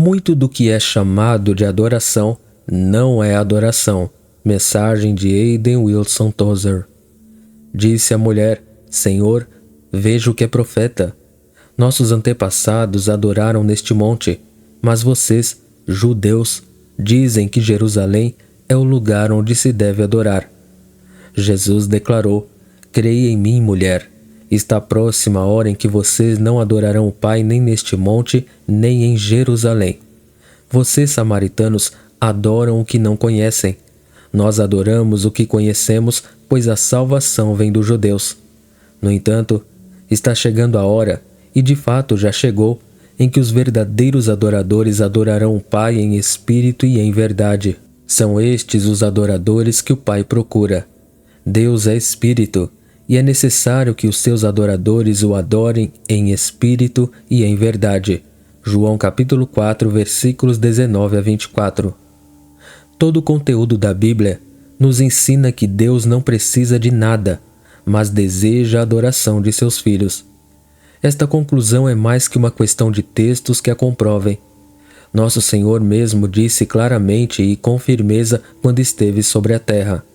Muito do que é chamado de adoração não é adoração. Mensagem de Aidan Wilson Tozer. Disse a mulher: Senhor, vejo que é profeta. Nossos antepassados adoraram neste monte, mas vocês, judeus, dizem que Jerusalém é o lugar onde se deve adorar. Jesus declarou: Creia em mim, mulher. Está próxima a hora em que vocês não adorarão o Pai nem neste monte, nem em Jerusalém. Vocês, samaritanos, adoram o que não conhecem. Nós adoramos o que conhecemos, pois a salvação vem dos judeus. No entanto, está chegando a hora, e de fato já chegou, em que os verdadeiros adoradores adorarão o Pai em espírito e em verdade. São estes os adoradores que o Pai procura. Deus é espírito, e é necessário que os seus adoradores o adorem em espírito e em verdade. João capítulo 4, versículos 19 a 24. Todo o conteúdo da Bíblia nos ensina que Deus não precisa de nada, mas deseja a adoração de seus filhos. Esta conclusão é mais que uma questão de textos que a comprovem. Nosso Senhor mesmo disse claramente e com firmeza quando esteve sobre a terra: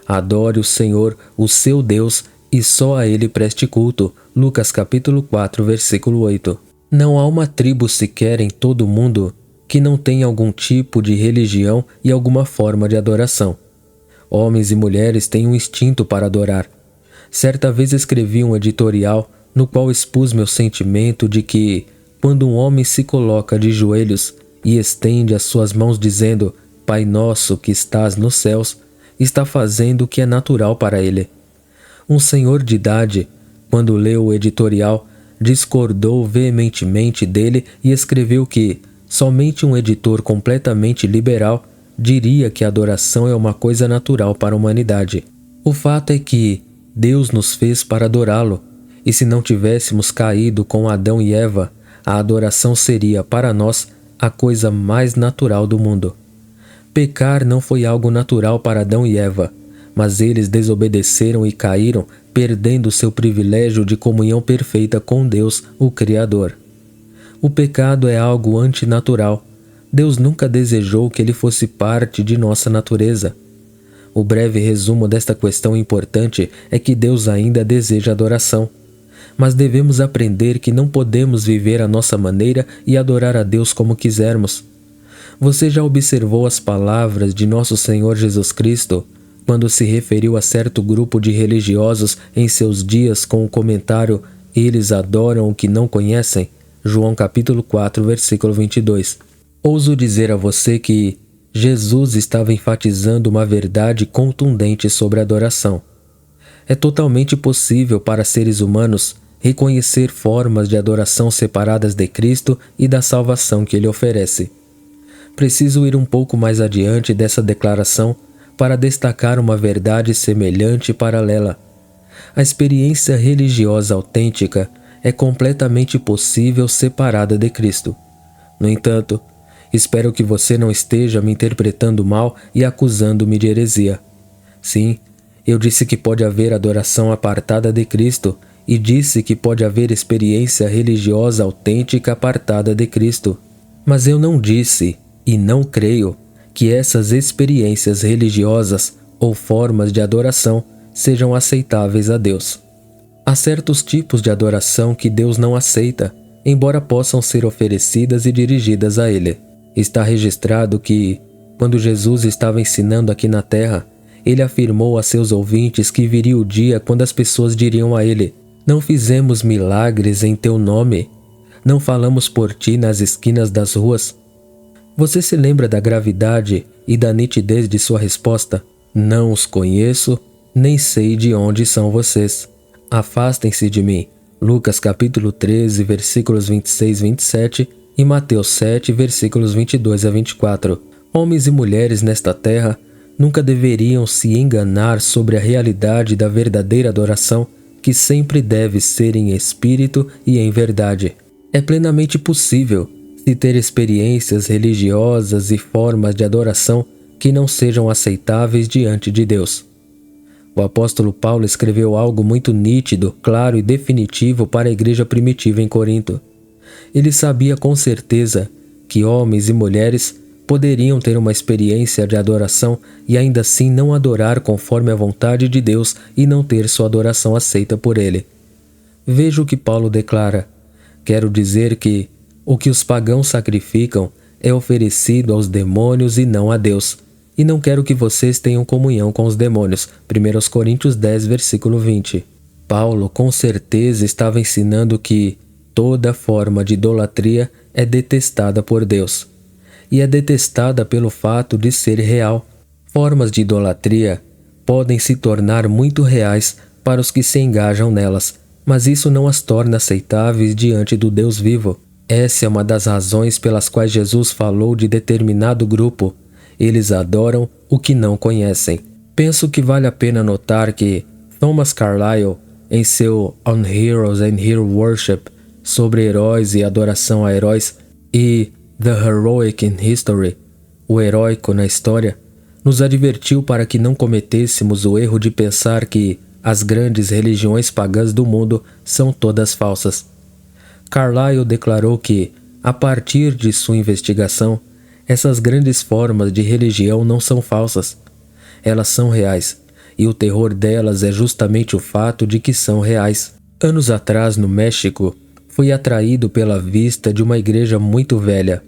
Adore o Senhor, o seu Deus, e só a Ele preste culto. Lucas capítulo 4, versículo 8. Não há uma tribo sequer em todo o mundo que não tenha algum tipo de religião e alguma forma de adoração. Homens e mulheres têm um instinto para adorar. Certa vez escrevi um editorial no qual expus meu sentimento de que, quando um homem se coloca de joelhos e estende as suas mãos dizendo: Pai nosso que estás nos céus, está fazendo o que é natural para ele. Um senhor de idade, quando leu o editorial, discordou veementemente dele e escreveu que somente um editor completamente liberal diria que a adoração é uma coisa natural para a humanidade. O fato é que Deus nos fez para adorá-lo, e se não tivéssemos caído com Adão e Eva, a adoração seria para nós a coisa mais natural do mundo. Pecar não foi algo natural para Adão e Eva, mas eles desobedeceram e caíram, perdendo seu privilégio de comunhão perfeita com Deus, o Criador. O pecado é algo antinatural. Deus nunca desejou que ele fosse parte de nossa natureza. O breve resumo desta questão importante é que Deus ainda deseja adoração. Mas devemos aprender que não podemos viver à nossa maneira e adorar a Deus como quisermos. Você já observou as palavras de nosso Senhor Jesus Cristo quando se referiu a certo grupo de religiosos em seus dias com o comentário: Eles adoram o que não conhecem? João capítulo 4, versículo 22. Ouso dizer a você que Jesus estava enfatizando uma verdade contundente sobre a adoração. É totalmente possível para seres humanos reconhecer formas de adoração separadas de Cristo e da salvação que Ele oferece. Preciso ir um pouco mais adiante dessa declaração para destacar uma verdade semelhante e paralela. A experiência religiosa autêntica é completamente possível separada de Cristo. No entanto, espero que você não esteja me interpretando mal e acusando-me de heresia. Sim, eu disse que pode haver adoração apartada de Cristo e disse que pode haver experiência religiosa autêntica apartada de Cristo. Mas eu não disse, e não creio, que essas experiências religiosas ou formas de adoração sejam aceitáveis a Deus. Há certos tipos de adoração que Deus não aceita, embora possam ser oferecidas e dirigidas a Ele. Está registrado que, quando Jesus estava ensinando aqui na terra, Ele afirmou a seus ouvintes que viria o dia quando as pessoas diriam a Ele: Não fizemos milagres em Teu nome? Não falamos por Ti nas esquinas das ruas? Você se lembra da gravidade e da nitidez de sua resposta? Não os conheço, nem sei de onde são vocês. Afastem-se de mim. Lucas capítulo 13, versículos 26 e 27 e Mateus 7, versículos 22 a 24. Homens e mulheres nesta terra nunca deveriam se enganar sobre a realidade da verdadeira adoração, que sempre deve ser em espírito e em verdade. É plenamente possível se ter experiências religiosas e formas de adoração que não sejam aceitáveis diante de Deus. O apóstolo Paulo escreveu algo muito nítido, claro e definitivo para a igreja primitiva em Corinto. Ele sabia com certeza que homens e mulheres poderiam ter uma experiência de adoração e ainda assim não adorar conforme a vontade de Deus e não ter sua adoração aceita por Ele. Veja o que Paulo declara: quero dizer que o que os pagãos sacrificam é oferecido aos demônios e não a Deus. E não quero que vocês tenham comunhão com os demônios. 1 Coríntios 10, versículo 20. Paulo com certeza estava ensinando que toda forma de idolatria é detestada por Deus. E é detestada pelo fato de ser real. Formas de idolatria podem se tornar muito reais para os que se engajam nelas, mas isso não as torna aceitáveis diante do Deus vivo. Essa é uma das razões pelas quais Jesus falou de determinado grupo: eles adoram o que não conhecem. Penso que vale a pena notar que Thomas Carlyle, em seu On Heroes and Hero Worship, sobre heróis e adoração a heróis, e The Heroic in History, o heróico na história, nos advertiu para que não cometêssemos o erro de pensar que as grandes religiões pagãs do mundo são todas falsas. Carlyle declarou que, a partir de sua investigação, essas grandes formas de religião não são falsas. Elas são reais, e o terror delas é justamente o fato de que são reais. Anos atrás, no México, fui atraído pela vista de uma igreja muito velha.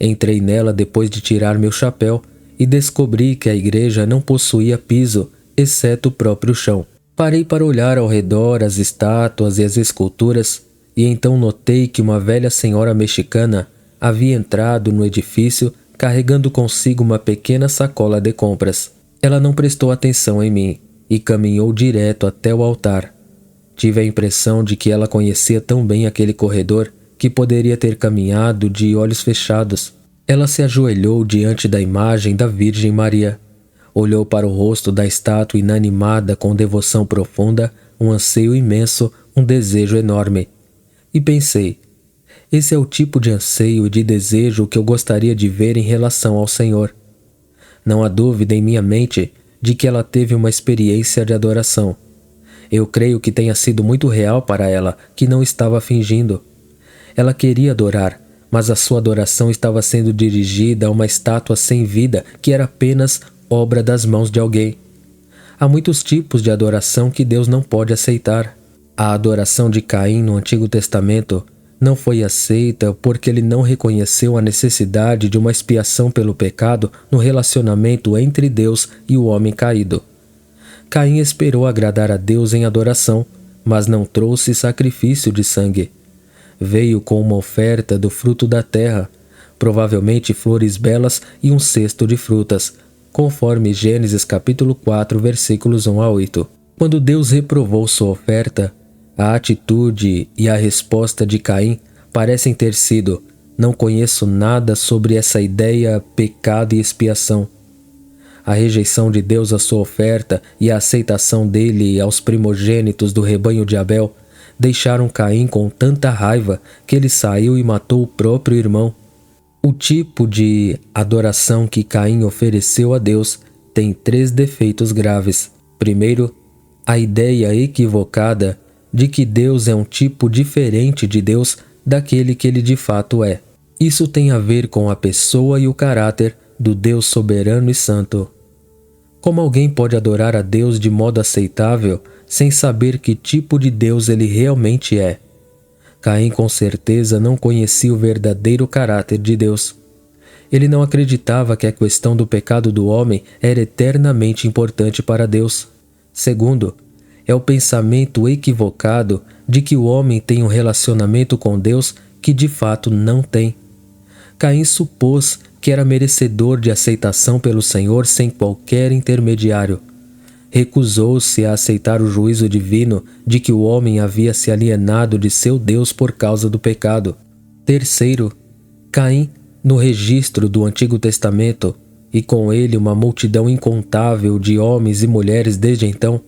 Entrei nela depois de tirar meu chapéu e descobri que a igreja não possuía piso, exceto o próprio chão. Parei para olhar ao redor as estátuas e as esculturas, e então notei que uma velha senhora mexicana havia entrado no edifício carregando consigo uma pequena sacola de compras. Ela não prestou atenção em mim e caminhou direto até o altar. Tive a impressão de que ela conhecia tão bem aquele corredor que poderia ter caminhado de olhos fechados. Ela se ajoelhou diante da imagem da Virgem Maria. Olhou para o rosto da estátua inanimada com devoção profunda, um anseio imenso, um desejo enorme. E pensei: esse é o tipo de anseio e de desejo que eu gostaria de ver em relação ao Senhor. Não há dúvida em minha mente de que ela teve uma experiência de adoração. Eu creio que tenha sido muito real para ela, que não estava fingindo. Ela queria adorar, mas a sua adoração estava sendo dirigida a uma estátua sem vida que era apenas obra das mãos de alguém. Há muitos tipos de adoração que Deus não pode aceitar. A adoração de Caim no Antigo Testamento não foi aceita porque ele não reconheceu a necessidade de uma expiação pelo pecado no relacionamento entre Deus e o homem caído. Caim esperou agradar a Deus em adoração, mas não trouxe sacrifício de sangue. Veio com uma oferta do fruto da terra, provavelmente flores belas e um cesto de frutas, conforme Gênesis capítulo 4, versículos 1 a 8. Quando Deus reprovou sua oferta, a atitude e a resposta de Caim parecem ter sido: não conheço nada sobre essa ideia pecado e expiação. A rejeição de Deus à sua oferta e a aceitação dele aos primogênitos do rebanho de Abel deixaram Caim com tanta raiva que ele saiu e matou o próprio irmão. O tipo de adoração que Caim ofereceu a Deus tem 3 defeitos graves. Primeiro, a ideia equivocada de que Deus é um tipo diferente de Deus daquele que ele de fato é. Isso tem a ver com a pessoa e o caráter do Deus soberano e santo. Como alguém pode adorar a Deus de modo aceitável sem saber que tipo de Deus ele realmente é? Caim com certeza não conhecia o verdadeiro caráter de Deus. Ele não acreditava que a questão do pecado do homem era eternamente importante para Deus. Segundo, é o pensamento equivocado de que o homem tem um relacionamento com Deus que de fato não tem. Caim supôs que era merecedor de aceitação pelo Senhor sem qualquer intermediário. Recusou-se a aceitar o juízo divino de que o homem havia se alienado de seu Deus por causa do pecado. Terceiro, Caim, no registro do Antigo Testamento, e com ele uma multidão incontável de homens e mulheres desde então,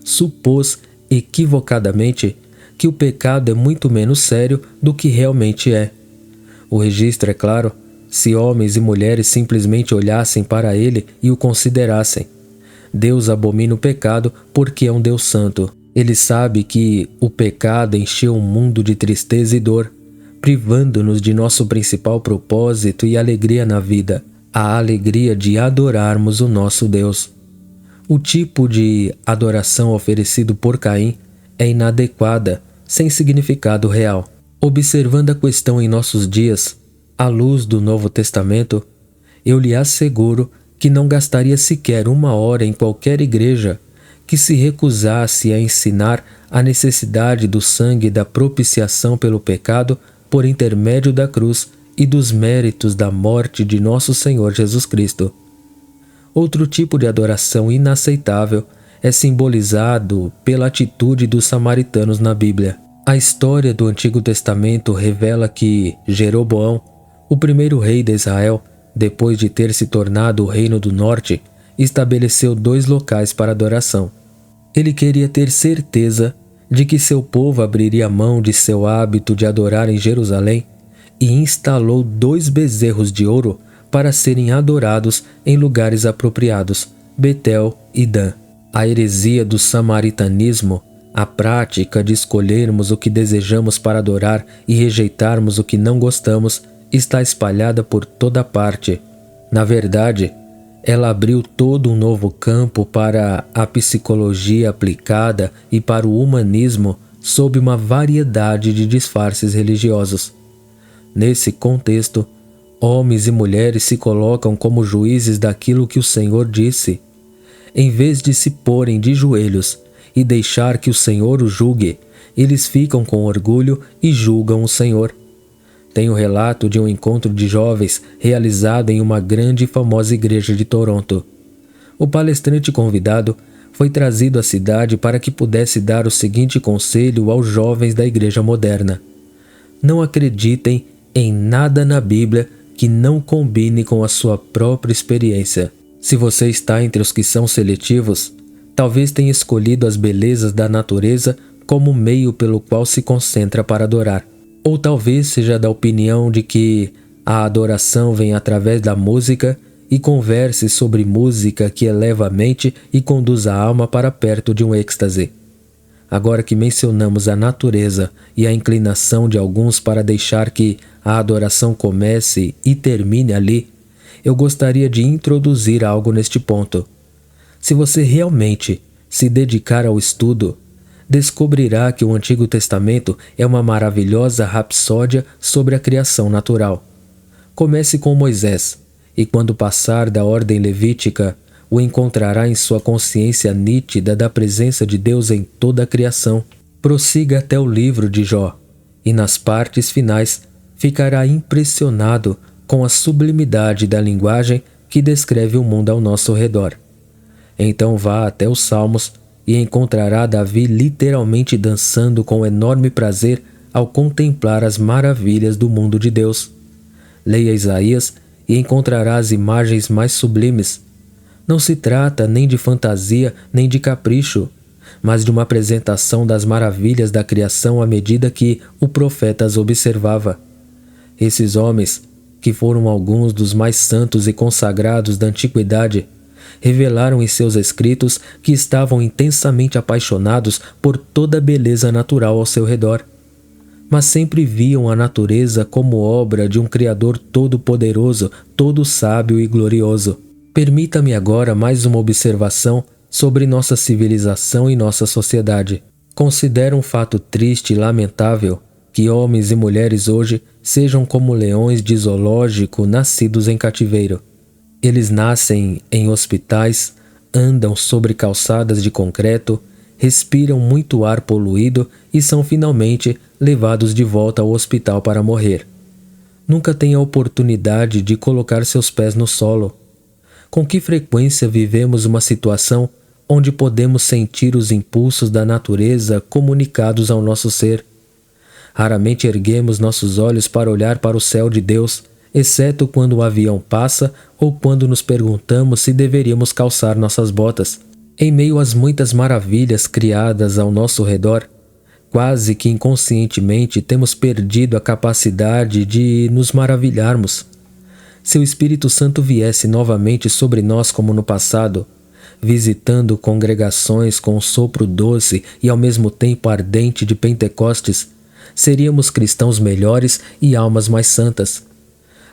supôs equivocadamente que o pecado é muito menos sério do que realmente é. O registro é claro: se homens e mulheres simplesmente olhassem para ele e o considerassem. Deus abomina o pecado porque é um Deus santo. Ele sabe que o pecado encheu o mundo de tristeza e dor, privando-nos de nosso principal propósito e alegria na vida, a alegria de adorarmos o nosso Deus. O tipo de adoração oferecido por Caim é inadequada, sem significado real. Observando a questão em nossos dias, à luz do Novo Testamento, eu lhe asseguro que não gastaria sequer 1 hora em qualquer igreja que se recusasse a ensinar a necessidade do sangue da propiciação pelo pecado por intermédio da cruz e dos méritos da morte de nosso Senhor Jesus Cristo. Outro tipo de adoração inaceitável é simbolizado pela atitude dos samaritanos na Bíblia. A história do Antigo Testamento revela que Jeroboão, o primeiro rei de Israel, depois de ter se tornado o reino do norte, estabeleceu 2 locais para adoração. Ele queria ter certeza de que seu povo abriria mão de seu hábito de adorar em Jerusalém e instalou 2 bezerros de ouro para serem adorados em lugares apropriados, Betel e Dan. A heresia do samaritanismo, a prática de escolhermos o que desejamos para adorar e rejeitarmos o que não gostamos, está espalhada por toda parte. Na verdade, ela abriu todo um novo campo para a psicologia aplicada e para o humanismo sob uma variedade de disfarces religiosos. Nesse contexto, homens e mulheres se colocam como juízes daquilo que o Senhor disse. Em vez de se porem de joelhos e deixar que o Senhor os julgue, eles ficam com orgulho e julgam o Senhor. Tem o relato de um encontro de jovens realizado em uma grande e famosa igreja de Toronto. O palestrante convidado foi trazido à cidade para que pudesse dar o seguinte conselho aos jovens da igreja moderna: não acreditem em nada na Bíblia que não combine com a sua própria experiência. Se você está entre os que são seletivos, talvez tenha escolhido as belezas da natureza como meio pelo qual se concentra para adorar. Ou talvez seja da opinião de que a adoração vem através da música e converse sobre música que eleva a mente e conduz a alma para perto de um êxtase. Agora que mencionamos a natureza e a inclinação de alguns para deixar que a adoração comece e termine ali, eu gostaria de introduzir algo neste ponto. Se você realmente se dedicar ao estudo, descobrirá que o Antigo Testamento é uma maravilhosa rapsódia sobre a criação natural. Comece com Moisés, e quando passar da ordem levítica, o encontrará em sua consciência nítida da presença de Deus em toda a criação. Prossiga até o livro de Jó, e nas partes finais ficará impressionado com a sublimidade da linguagem que descreve o mundo ao nosso redor. Então vá até os Salmos e encontrará Davi literalmente dançando com enorme prazer ao contemplar as maravilhas do mundo de Deus. Leia Isaías e encontrará as imagens mais sublimes. Não se trata nem de fantasia nem de capricho, mas de uma apresentação das maravilhas da criação à medida que o profeta as observava. Esses homens, que foram alguns dos mais santos e consagrados da antiguidade, revelaram em seus escritos que estavam intensamente apaixonados por toda a beleza natural ao seu redor, mas sempre viam a natureza como obra de um Criador todo-poderoso, todo sábio e glorioso. Permita-me agora mais uma observação sobre nossa civilização e nossa sociedade. Considero um fato triste e lamentável que homens e mulheres hoje sejam como leões de zoológico nascidos em cativeiro. Eles nascem em hospitais, andam sobre calçadas de concreto, respiram muito ar poluído e são finalmente levados de volta ao hospital para morrer. Nunca têm a oportunidade de colocar seus pés no solo. Com que frequência vivemos uma situação onde podemos sentir os impulsos da natureza comunicados ao nosso ser? Raramente erguemos nossos olhos para olhar para o céu de Deus, exceto quando o avião passa ou quando nos perguntamos se deveríamos calçar nossas botas. Em meio às muitas maravilhas criadas ao nosso redor, quase que inconscientemente temos perdido a capacidade de nos maravilharmos. Se o Espírito Santo viesse novamente sobre nós como no passado, visitando congregações com o sopro doce e ao mesmo tempo ardente de Pentecostes, seríamos cristãos melhores e almas mais santas.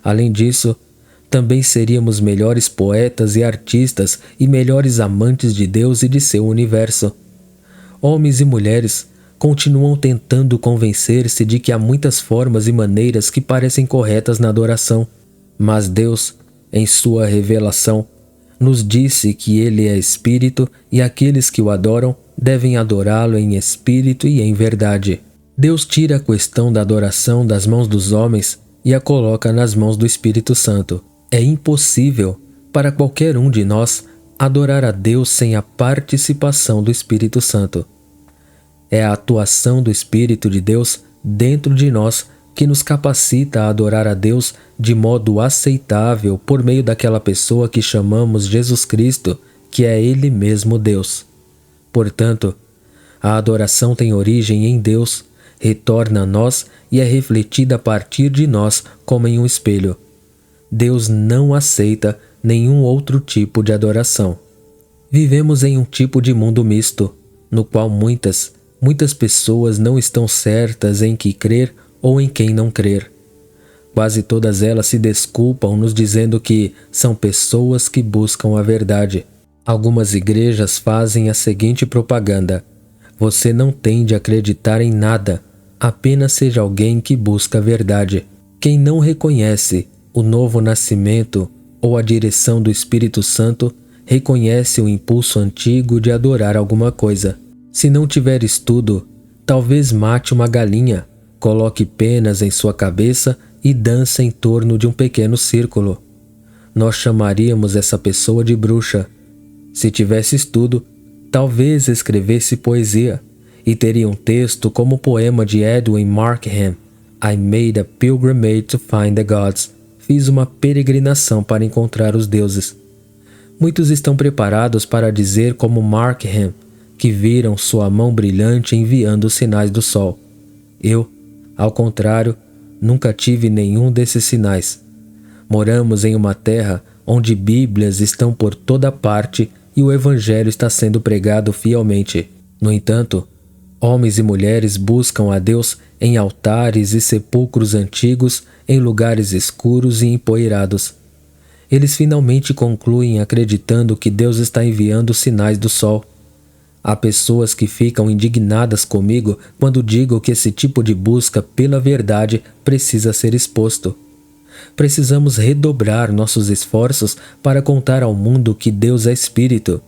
Além disso, também seríamos melhores poetas e artistas e melhores amantes de Deus e de seu universo. Homens e mulheres continuam tentando convencer-se de que há muitas formas e maneiras que parecem corretas na adoração, mas Deus, em sua revelação, nos disse que Ele é Espírito e aqueles que o adoram devem adorá-lo em espírito e em verdade. Deus tira a questão da adoração das mãos dos homens e a coloca nas mãos do Espírito Santo. É impossível para qualquer um de nós adorar a Deus sem a participação do Espírito Santo. É a atuação do Espírito de Deus dentro de nós que nos capacita a adorar a Deus de modo aceitável por meio daquela pessoa que chamamos Jesus Cristo, que é Ele mesmo Deus. Portanto, a adoração tem origem em Deus, retorna a nós e é refletida a partir de nós como em um espelho. Deus não aceita nenhum outro tipo de adoração. Vivemos em um tipo de mundo misto, no qual muitas pessoas não estão certas em que crer ou em quem não crer. Quase todas elas se desculpam nos dizendo que são pessoas que buscam a verdade. Algumas igrejas fazem a seguinte propaganda: você não tem de acreditar em nada, apenas seja alguém que busca a verdade. Quem não reconhece o novo nascimento ou a direção do Espírito Santo reconhece o impulso antigo de adorar alguma coisa. Se não tiver estudo, talvez mate uma galinha, coloque penas em sua cabeça e dance em torno de um pequeno círculo. Nós chamaríamos essa pessoa de bruxa. Se tivesse estudo, talvez escrevesse poesia e teria um texto como o poema de Edwin Markham, I made a pilgrimage to find the gods. Fiz uma peregrinação para encontrar os deuses. Muitos estão preparados para dizer como Markham, que viram sua mão brilhante enviando os sinais do sol. Eu, ao contrário, nunca tive nenhum desses sinais. Moramos em uma terra onde bíblias estão por toda parte e o evangelho está sendo pregado fielmente. No entanto, homens e mulheres buscam a Deus em altares e sepulcros antigos, em lugares escuros e empoeirados. Eles finalmente concluem acreditando que Deus está enviando sinais do sol. Há pessoas que ficam indignadas comigo quando digo que esse tipo de busca pela verdade precisa ser exposto. Precisamos redobrar nossos esforços para contar ao mundo que Deus é Espírito,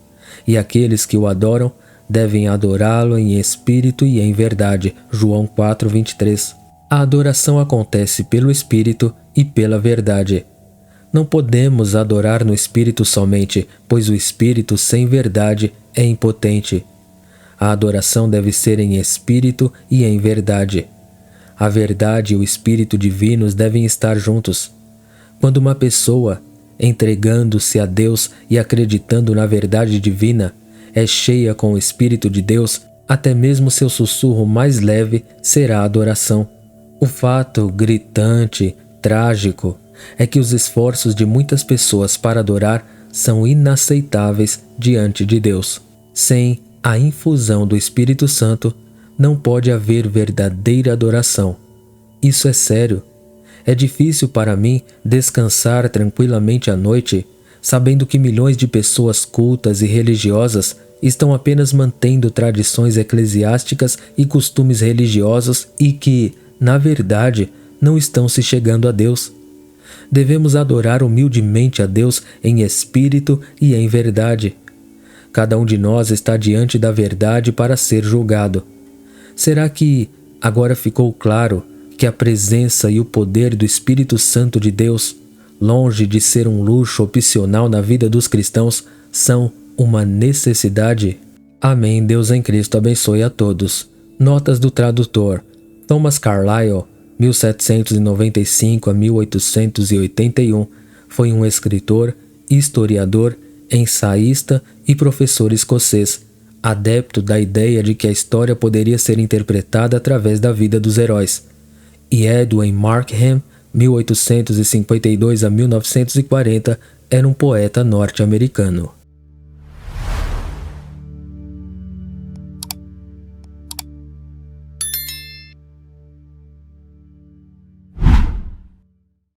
e aqueles que o adoram devem adorá-lo em espírito e em verdade. João 4:23. A adoração acontece pelo Espírito e pela verdade. Não podemos adorar no Espírito somente, pois o Espírito sem verdade é impotente. A adoração deve ser em espírito e em verdade. A verdade e o Espírito divinos devem estar juntos. Quando uma pessoa, entregando-se a Deus e acreditando na verdade divina, é cheia com o Espírito de Deus, até mesmo seu sussurro mais leve será adoração. O fato gritante, trágico, é que os esforços de muitas pessoas para adorar são inaceitáveis diante de Deus. Sem a infusão do Espírito Santo, não pode haver verdadeira adoração. Isso é sério. É difícil para mim descansar tranquilamente à noite, sabendo que milhões de pessoas cultas e religiosas estão apenas mantendo tradições eclesiásticas e costumes religiosos e que, na verdade, não estão se chegando a Deus. Devemos adorar humildemente a Deus em espírito e em verdade. Cada um de nós está diante da verdade para ser julgado. Será que agora ficou claro que a presença e o poder do Espírito Santo de Deus, longe de ser um luxo opcional na vida dos cristãos, são uma necessidade? Amém. Deus em Cristo abençoe a todos. Notas do tradutor. Thomas Carlyle, 1795 a 1881, foi um escritor, historiador, ensaísta e professor escocês, adepto da ideia de que a história poderia ser interpretada através da vida dos heróis. E Edwin Markham, 1852 a 1940, era um poeta norte-americano.